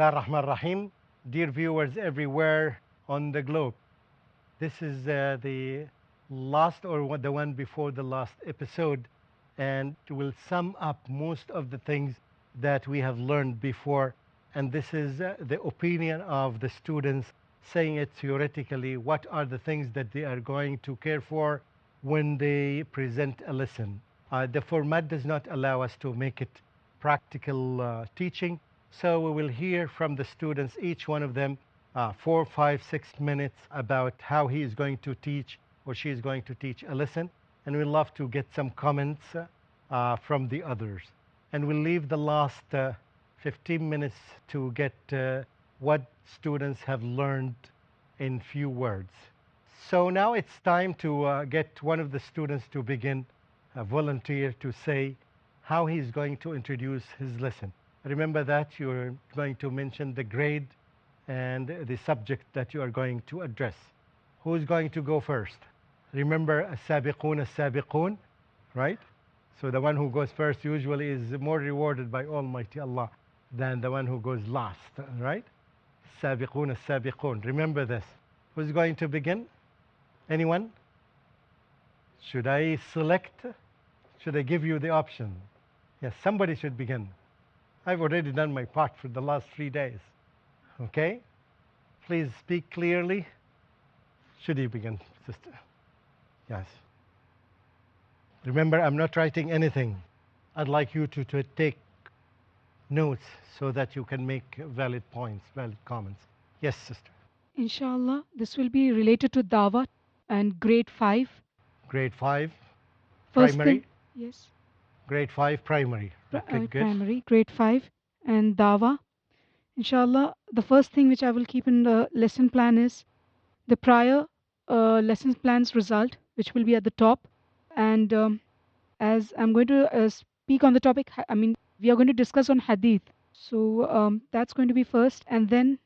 Bismillah ar-Rahman ar-Rahim. Dear viewers everywhere on the globe, this is the last or the one before the last episode, and will sum up most of the things that we have learned before. And this is the opinion of the students, saying it theoretically, what are the things that they are going to care for when they present a lesson. The format does not allow us to make it practical teaching, so we will hear from the students, each one of them, 4, 5, 6 minutes about how he is going to teach or she is going to teach a lesson. And we'd love to get some comments from the others. And we'll leave the last 15 minutes to get what students have learned in few words. So now it's time to get one of the students to begin, a volunteer, to say how he's going to introduce his lesson. Remember that you're going to mention the grade and the subject that you are going to address. Who's going to go first? Remember, as-sabiqun, right? So the one who goes first usually is more rewarded by Almighty Allah than the one who goes last, right? As-sabiqun. Remember this. Who's going to begin? Anyone? Should I select? Should I give you the option? Yes, somebody should begin. I've already done my part for the last 3 days. Okay? Please speak clearly. Should you begin, sister? Yes. Remember, I'm not writing anything. I'd like you to take notes so that you can make valid points, valid comments. Yes, sister. Inshallah, this will be related to Dawah and grade 5. Grade 5, First primary. thing, yes, Grade 5, primary. Okay, good. primary, grade 5 and Dawah. Inshallah, the first thing which I will keep in the lesson plan is the prior lesson plan's result, which will be at the top. And as I'm going to speak on the topic, we are going to discuss on hadith. So that's going to be first. And then,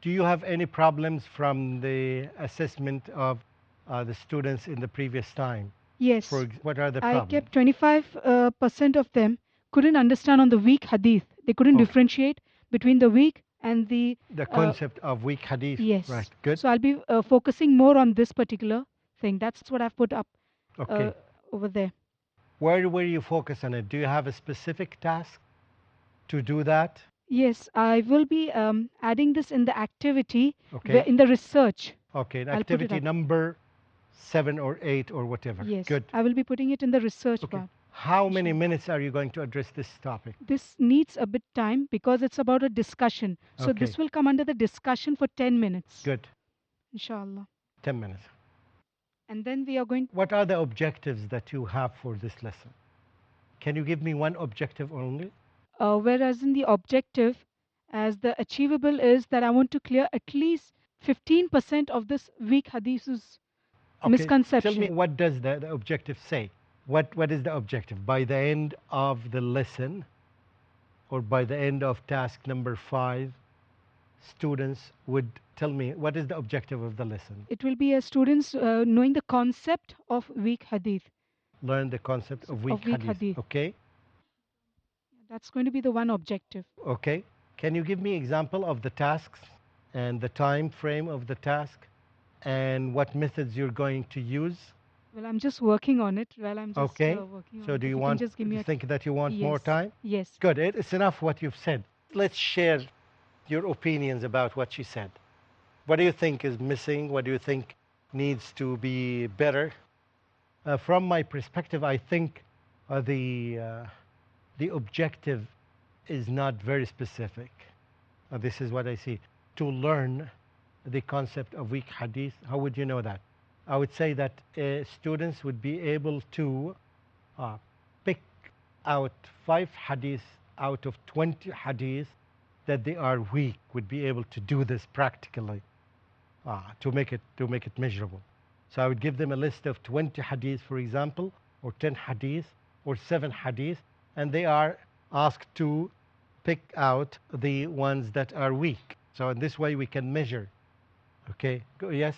Do you have any problems from the assessment of the students in the previous time? yes, What are the I problems? kept 25% of them couldn't understand on the weak hadith. They couldn't Okay. differentiate between the weak and the concept of weak hadith. yes. Right, good. So I'll be focusing more on this particular thing. That's what I've put up Okay. over there. Where will you focus on it? Do you have a specific task to do that? Yes, I will be adding this in the activity, Okay. in the research. Okay, I'll put it activity up. number 7 or 8 or whatever. Yes, Good. I will be putting it in the research Okay. part. How many minutes are you going to address this topic? This needs a bit time because it's about a discussion. So Okay. this will come under the discussion for 10 minutes. Good. Inshallah. 10 minutes. And then we are going. What are the objectives that you have for this lesson? Can you give me one objective only? Whereas in the objective, as the achievable is that I want to clear at least 15% of this weak hadith's misconception. Tell me, what does the objective say? What is the objective? By the end of the lesson or by the end of task number 5, students would tell me what is the objective of the lesson? It will be students knowing the concept of weak hadith. Learn the concept of weak hadith. Okay. That's going to be the one objective. Okay. Can you give me example of the tasks and the time frame of the task and what methods you're going to use? Well, I'm just working on it. Working on So it. do you If want just give me to think that you want more Yes. time? Yes. Good. It's enough what you've said. Let's share your opinions about what she said. What do you think is missing? What do you think needs to be better? From my perspective, I think the objective is not very specific. This is what I see. To learn the concept of weak hadith, how would you know that? I would say that students would be able to pick out 5 hadiths out of 20 hadiths that they are weak, would be able to do this practically to make it measurable. So I would give them a list of 20 hadiths, for example, or 10 hadiths, or 7 hadiths, and they are asked to pick out the ones that are weak. So in this way we can measure. Okay, yes?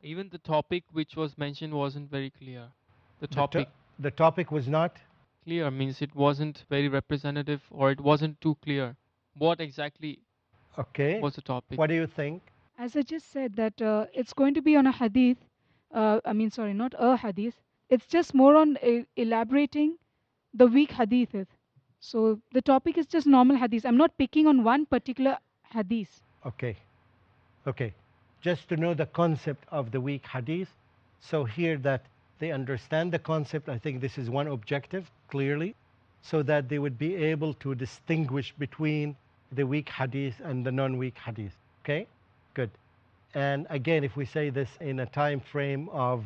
Even the topic which was mentioned wasn't very clear. The topic was not clear, means it wasn't very representative or it wasn't too clear. What exactly Okay. was the topic. What do you think? As I just said, that it's going to be on a hadith. I mean, sorry, not a hadith. It's just more on elaborating the weak hadith. So the topic is just normal hadith. I'm not picking on one particular hadith. Okay. Okay. Just to know the concept of the weak hadith. So here that they understand the concept, I think this is one objective, clearly, so that they would be able to distinguish between the weak hadith and the non-weak hadith. Okay? Good. And again, if we say this in a time frame of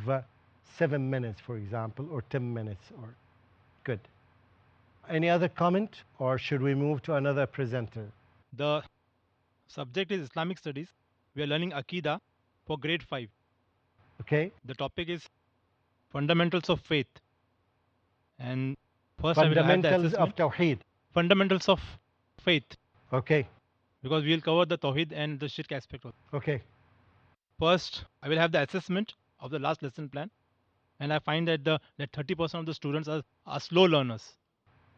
7 minutes, for example, or 10 minutes, or good. Any other comment, or should we move to another presenter? The subject is Islamic Studies. We are learning Aqidah for grade 5. Okay? The topic is Fundamentals of Faith. And first I will have the Fundamentals of assessment. Tawheed. Fundamentals of Faith. Okay. Because we will cover the Tawheed and the Shirk aspect of it. Okay. First, I will have the assessment of the last lesson plan. And I find that that 30% of the students are slow learners.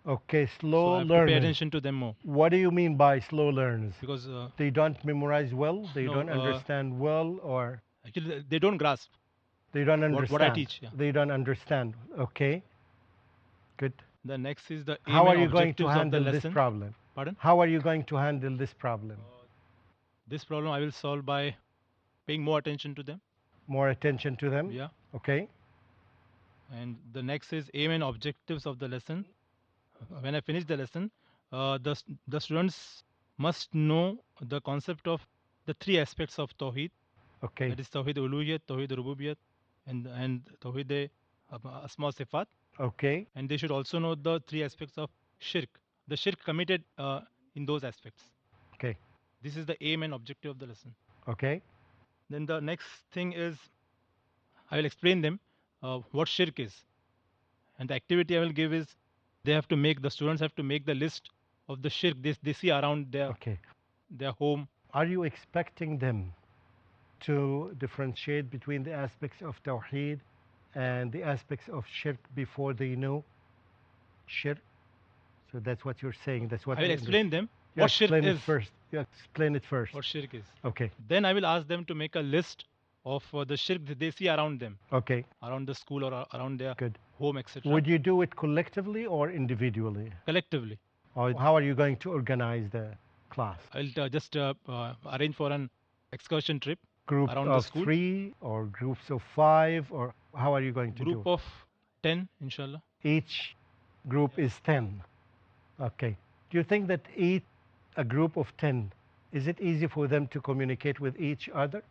Okay, So slow I have to pay learners. attention to them more. What do you mean by slow learners? Because They don't memorize well, they No, don't understand well, or actually they don't grasp they don't understand. what I teach. Yeah. They don't understand. Okay. Good. The next is the aim How are and you going to objectives of the handle this lesson. problem? Pardon? How are you going to handle this problem? This problem I will solve by paying more attention to them. More attention to them? Yeah. Okay. And the next is aim and objectives of the lesson. When I finish the lesson, the students must know the concept of the three aspects of Tawheed. Okay. That is Tawheed Uluhiyat, Tawheed Rububiyyat, and Tawheed Asma Sifat. Okay. And they should also know the three aspects of Shirk. The Shirk committed in those aspects. Okay. This is the aim and objective of the lesson. Okay. Then the next thing is I will explain them what Shirk is. And the activity I will give is the students have to make the list of the Shirk they see around Okay. their home. Are you expecting them to differentiate between the aspects of Tawheed and the aspects of Shirk before they know Shirk? So that's what you're saying. That's what I will I explain them You what Shirk explain is. it first. You explain it first. What Shirk is. Okay. Then I will ask them to make a list of the Shirk that they see around them, Okay. around the school or around their Good. home, etc. Would you do it collectively or individually? Collectively. Or how are you going to organize the class? I will just arrange for an excursion trip. Group Around the of school? 3 or groups of 5, or how are you going to Group do of 10, inshallah. it? Each group is 10. Okay. Do you think that a group of 10, is it easy for them to communicate with each other?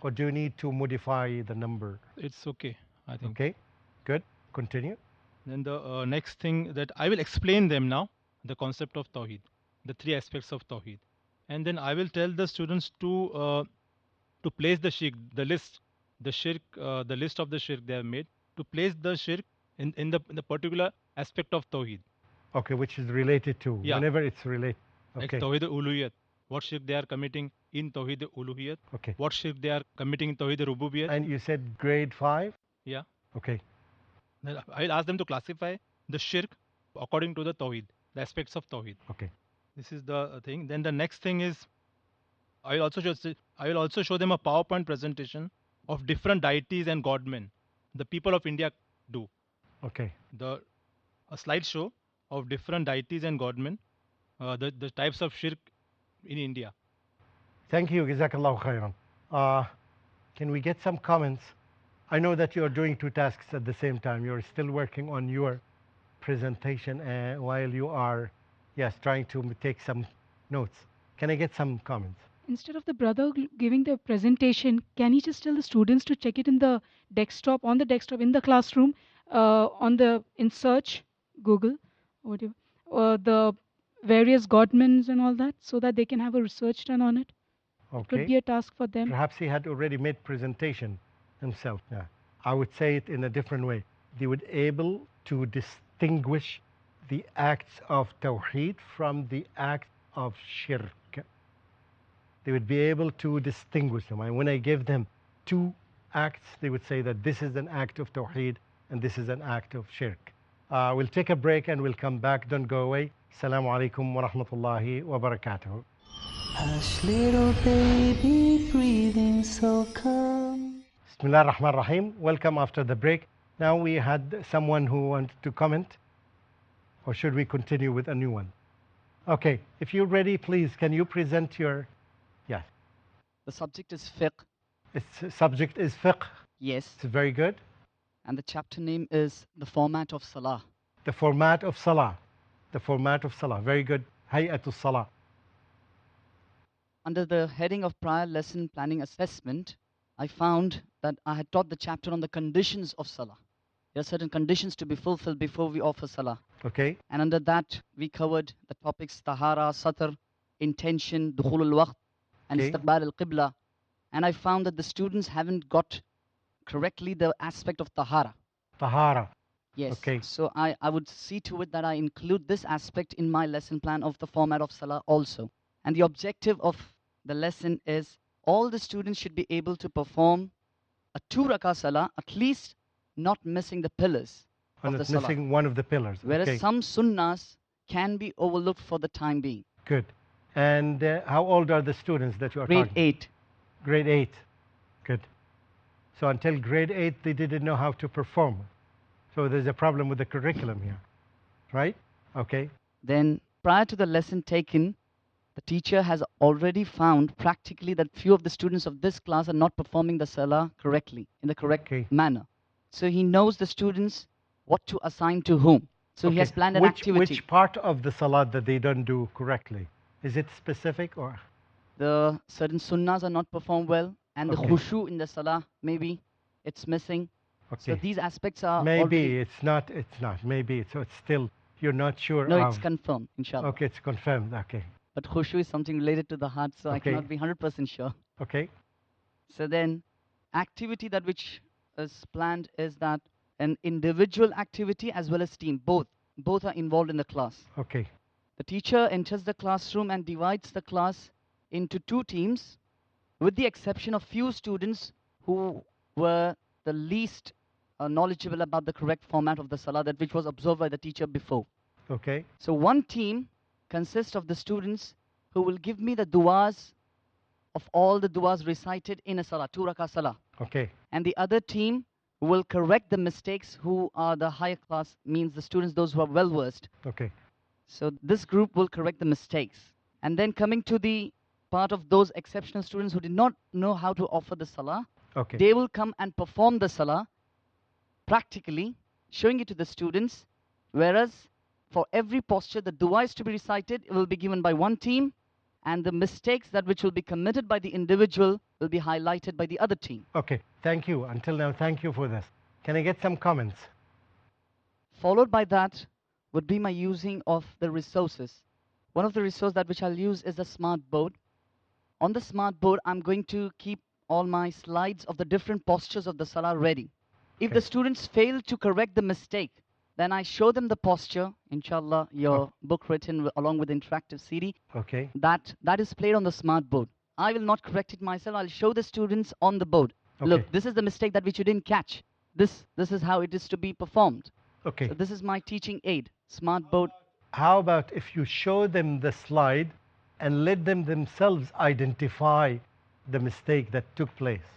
Or do you need to modify the number? It's okay, I think. Okay. Good. Continue. Then the next thing that I will explain them now, the concept of Tawheed, the three aspects of Tawheed. And then I will tell the students to place the shirk, the list of the shirk they have made, to place the shirk in the particular aspect of Tawheed. Okay, which is related to, Yeah. whenever it's related. Like Okay. Tawheed Uluhiyat, what shirk they are committing in Tawheed Uluhiyat, Okay. what shirk they are committing in Tawheed Rububiyyat. And you said grade 5? Yeah. Okay. Then I will ask them to classify the shirk according to the Tawheed, the aspects of Tawheed. Okay. This is the thing. Then the next thing is I will also show them a PowerPoint presentation of different deities and godmen the people of India do. Okay. A slideshow of different deities and godmen, the types of shirk in India. Thank you. Jazakallahu khairan. Can we get some comments? I know that you're doing two tasks at the same time. You're still working on your presentation while you are, yes, trying to take some notes. Can I get some comments? Instead of the brother giving the presentation, can he just tell the students to check it in the desktop, on the desktop, in the classroom, in search, Google, whatever, the various godmens and all that, so that they can have a research done on it? It could be Okay. a task for them. Perhaps he had already made presentation himself. Yeah. I would say it in a different way. They would able to distinguish the acts of Tawheed from the acts of Shirk. They would be able to distinguish them. And when I give them two acts, they would say that this is an act of Tawheed and this is an act of Shirk. We'll take a break and we'll come back. Don't go away. Assalamu alaikum wa rahmatullahi wa barakatuh. Hush, little baby, breathing so calm. Bismillah ar-Rahman ar-Rahim. Welcome after the break. Now we had someone who wanted to comment, or should we continue with a new one? Okay, if you're ready, please, can you present your, yes, The subject is fiqh. its subject is fiqh. Yes. It's very good. And the chapter name is The Format of Salah. The format of salah. The format of salah. Very good. Hay'atul salah. Under the heading of prior lesson planning assessment, I found that I had taught the chapter on the conditions of Salah. There are certain conditions to be fulfilled before we offer Salah. Okay. And under that, we covered the topics Tahara, Satr, intention, Dukhul al-Waqt, and Okay. Istiqbal al-Qibla. And I found that the students haven't got correctly the aspect of Tahara. Tahara. Yes. Okay. So I would see to it that I include this aspect in my lesson plan of the format of Salah also. And the objective of the lesson is all the students should be able to perform a 2 rakah Salah, at least not missing the pillars I'm of the not Salah. missing one of the pillars. Whereas Okay. some sunnahs can be overlooked for the time being. Good. And how old are the students that you are Grade talking? 8. Grade 8. Good. So until grade 8, they didn't know how to perform. So there's a problem with the curriculum here, right? Okay. Then prior to the lesson taken, the teacher has already found practically that few of the students of this class are not performing the Salah correctly, in the correct Okay. manner. So he knows the students what to assign to whom. So he Okay. has planned an which, activity. Which part of the salat that they don't do correctly? Is it specific or? The certain sunnahs are not performed well, and the Okay. khushu in the Salah, maybe it's missing. So Okay. these aspects are Maybe already, it's not. It's not. Maybe so. It's still. You're not sure. no, it's of. confirmed, inshallah. Okay, it's confirmed. Okay. But khushu is something related to the heart, so I Okay. cannot be 100% sure. Okay. So then, activity that which is planned is that an individual activity as well as team, both are involved in the class. Okay. The teacher enters the classroom and divides the class into 2 teams, with the exception of few students who were the least knowledgeable about the correct format of the salah, that which was observed by the teacher before. Okay. So one team consists of the students who will give me the du'as of all the du'as recited in a salah, 2 rakah salah. Okay. And the other team will correct the mistakes, who are the higher class, means the students, those who are well versed. Okay. So this group will correct the mistakes. And then coming to the part of those exceptional students who did not know how to offer the salah, Okay. they will come and perform the salah practically, showing it to the students. Whereas for every posture, the dua is to be recited, it will be given by one team, and the mistakes that which will be committed by the individual will be highlighted by the other team. Okay. Thank you. Until now, thank you for this. Can I get some comments? Followed by that would be my using of the resources. One of the resources that which I'll use is the smart board. On the smart board, I'm going to keep all my slides of the different postures of the salah ready. If Okay. the students fail to correct the mistake, then I show them the posture, inshallah, your book written along with the interactive CD, Okay. that is played on the smart board. I will not correct it myself. I'll show the students on the board. Okay. Look, this is the mistake that which you didn't catch. This is how it is to be performed. Okay. So this is my teaching aid, smart board. How about if you show them the slide and let them themselves identify the mistake that took place?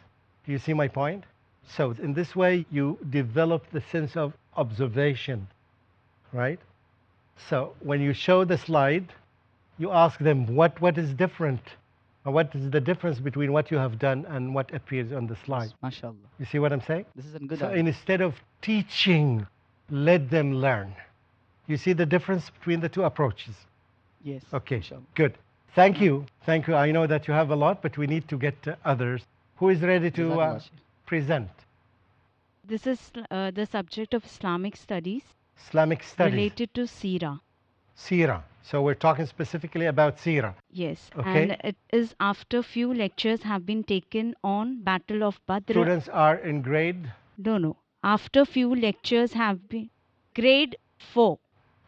Do you see my point? So in this way, you develop the sense of observation, right? So when you show the slide, you ask them what is different, or what is the difference between what you have done and what appears on the slide. MashaAllah. You see what I'm saying? This is a good So idea. instead of teaching, let them learn. You see the difference between the two approaches? Yes. Okay, inshallah. good. Thank you. Thank you. I know that you have a lot, but we need to get others. Who is ready to Jazakallah khair. present? This is the subject of Islamic studies Islamic studies. related to Sira. Sira. So we're talking specifically about Sira. Yes, Okay. and it is after few lectures have been taken on Battle of Badr. Students are in grade No. After few lectures have been grade 4.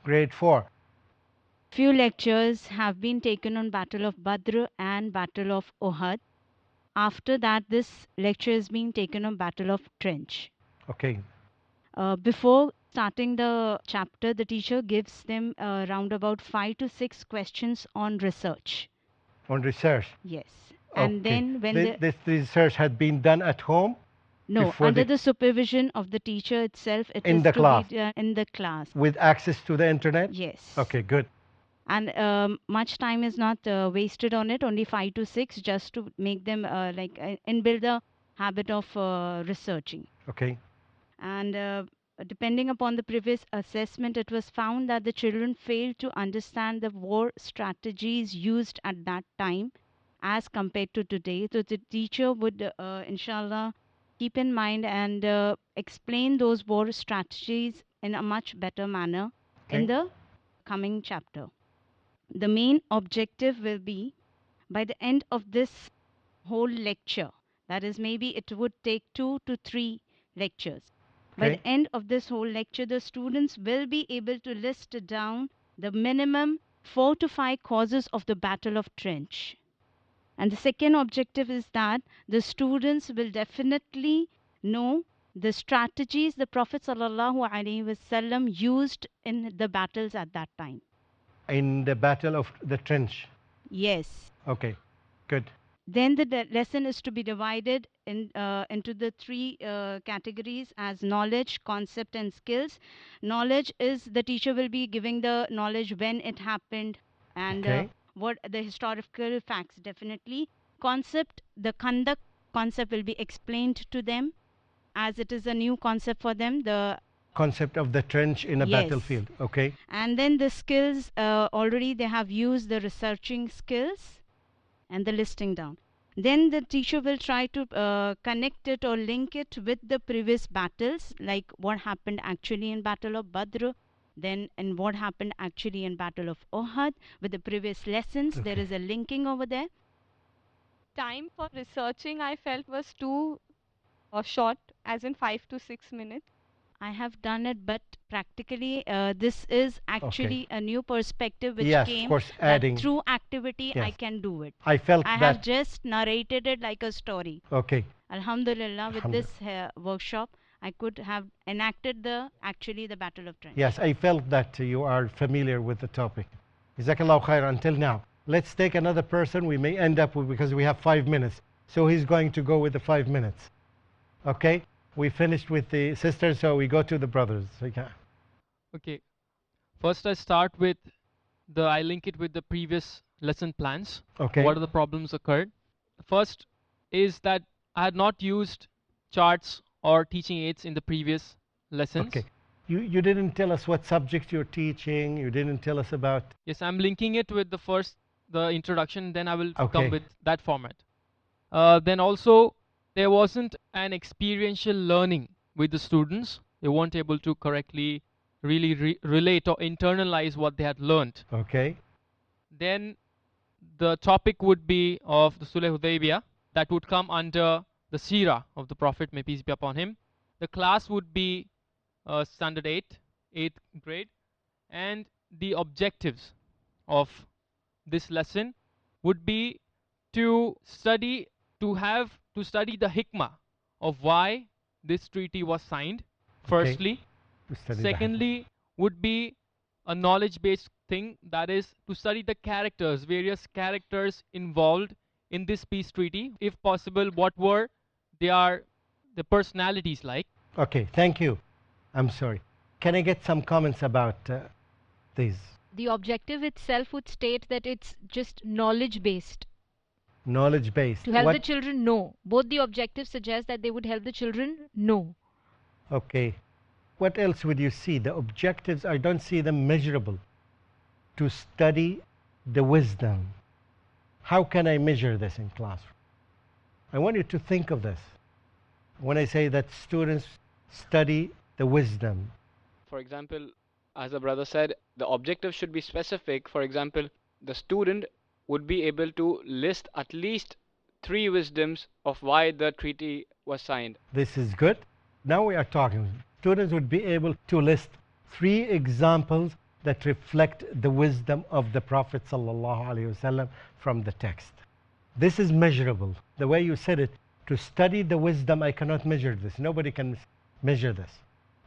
grade 4. Few lectures have been taken on Battle of Badr and Battle of Uhud. After that, this lecture is being taken on Battle of Trench. Okay. Before starting the chapter, the teacher gives them around about 5 to 6 questions on research. On research. Yes. And Okay. then when This research had been done at home no, before under the supervision of the teacher itself, it In is the to class. be done in the class. with access to the internet? Yes. Okay, good. And much time is not wasted on it, only 5 to 6, just to make them and build the habit of researching. Okay. And depending upon the previous assessment, it was found that the children failed to understand the war strategies used at that time as compared to today. So the teacher would, inshallah, keep in mind and explain those war strategies in a much better manner in Okay. the coming chapter. The main objective will be by the end of this whole lecture, that is, maybe it would take 2 to 3 lectures. By Okay. the end of this whole lecture, the students will be able to list down the minimum 4 to 5 causes of the Battle of Trench. And the second objective is that the students will definitely know the strategies the Prophet ﷺ used in the battles at that time. In the Battle of the Trench. Yes. Okay, good. Then the lesson is to be divided into the 3 categories as knowledge, concept, and skills. Knowledge is the teacher will be giving the knowledge when it happened and Okay. what the historical facts, definitely. Concept, the conduct concept will be explained to them as it is a new concept for them. The Concept of the trench in a Yes. battlefield. Okay. And then the skills, already they have used the researching skills and the listing down. Then the teacher will try to connect it or link it with the previous battles, like what happened actually in Battle of Badr, then and what happened actually in Battle of Uhud with the previous lessons. There Okay. is a linking over there. Time for researching I felt was too short, as in 5 to 6 minutes. I have done it, but practically this is actually a new perspective which Yes, of came course, that adding. through activity I Yes. can do it. I felt I that. have just narrated it like a story. Okay. Alhamdulillah, with this workshop, I could have enacted the Battle of Trench. Yes, I felt that you are familiar with the topic. Jazakallah khair until now. Let's take another person. We may end up with, because we have 5 minutes. So he's going to go with the 5 minutes. Okay? We finished with the sisters, so we go to the brothers. Okay. Okay. First, I start with I link it with the previous lesson plans. Okay. What are the problems occurred? First is that I had not used charts or teaching aids in the previous lessons. Okay. You didn't tell us what subject you're teaching. You didn't tell us about. Yes, I'm linking it with the introduction, then I will Okay. come with that format. Then also, there wasn't an experiential learning with the students. They weren't able to correctly really relate or internalize what they had learned. Okay. Then the topic would be of the Sulh Hudaybiyah, that would come under the Seerah of the Prophet, may peace be upon him. The class would be standard 8th grade, and the objectives of this lesson would be to study the hikmah of why this treaty was signed, firstly. To study Secondly, would be a knowledge-based thing, that is to study the characters, various characters involved in this peace treaty. If possible, what were the personalities like. that. Okay. Thank you. I'm sorry. Can I get some comments about these? The objective itself would state that it's just knowledge based, Knowledge based. to help the children know. Both the objectives suggest that they would help the children know. Okay. What else would you see? The objectives, I don't see them measurable. To study the wisdom. How can I measure this in classroom? I want you to think of this. When I say that students study the wisdom. For example, as the brother said, the objective should be specific. For example, the student would be able to list at least 3 wisdoms of why the treaty was signed. This is good. Now we are talking. Students would be able to list 3 examples that reflect the wisdom of the Prophet ﷺ from the text. This is measurable. The way you said it, to study the wisdom, I cannot measure this. Nobody can measure this.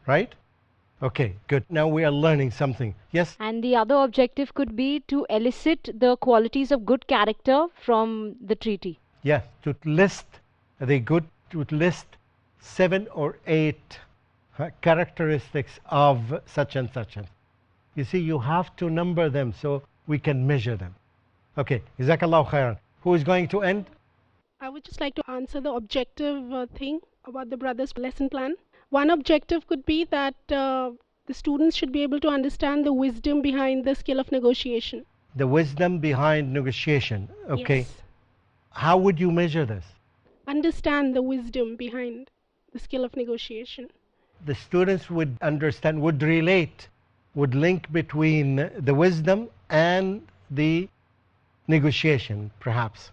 Right? Okay, good. Now we are learning something. Yes? And the other objective could be to elicit the qualities of good character from the treaty. Yes, to list to list 7 or 8 characteristics of such and such. You see, you have to number them so we can measure them. Okay, Jazakallah khairan. Who is going to end? I would just like to answer the objective thing about the brothers' lesson plan. One objective could be that the students should be able to understand the wisdom behind the skill of negotiation. The wisdom behind negotiation. Okay. Yes. How would you measure this? Understand the wisdom behind the skill of negotiation. The students would understand, would relate, would link between the wisdom and the negotiation, perhaps.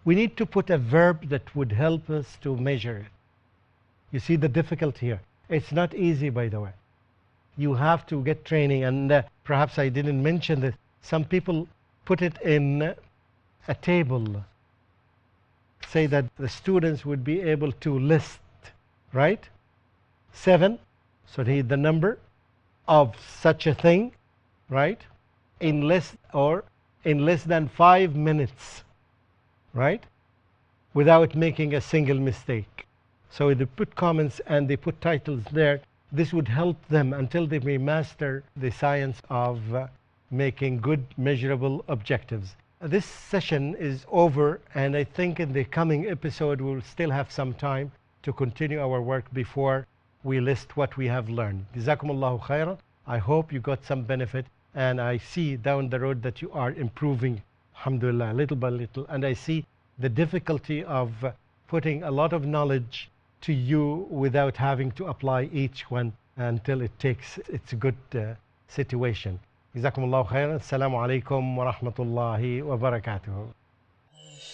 We need to put a verb that would help us to measure it. You see the difficulty here. It's not easy, by the way. You have to get training, and perhaps I didn't mention this. Some people put it in a table. Say that the students would be able to list, right? 7, so the number of such a thing, right? In less than 5 minutes, right? Without making a single mistake. So they put comments and they put titles there. This would help them until they may master the science of making good measurable objectives. This session is over, and I think in the coming episode we'll still have some time to continue our work before we list what we have learned. Jazakumullahu khairan. I hope you got some benefit, and I see down the road that you are improving, alhamdulillah, little by little. And I see the difficulty of putting a lot of knowledge to you without having to apply each one until it takes its good situation. Jazakumullahu khairan. Assalamu alaikum wa rahmatullahi wa barakatuh.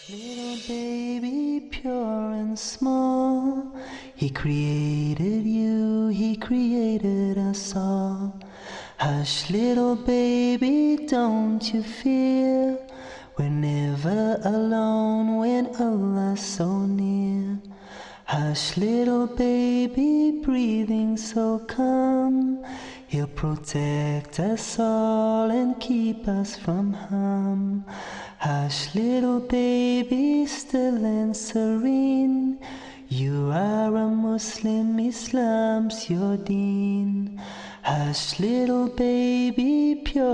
Little baby, pure and small, He created you, He created us all. Hush, little baby, don't you fear, we're never alone when Allah's so near. Hush, little baby, breathing so calm, He'll protect us all and keep us from harm. Hush, little baby, still and serene, you are a Muslim, Islam's your deen. Hush, little baby, pure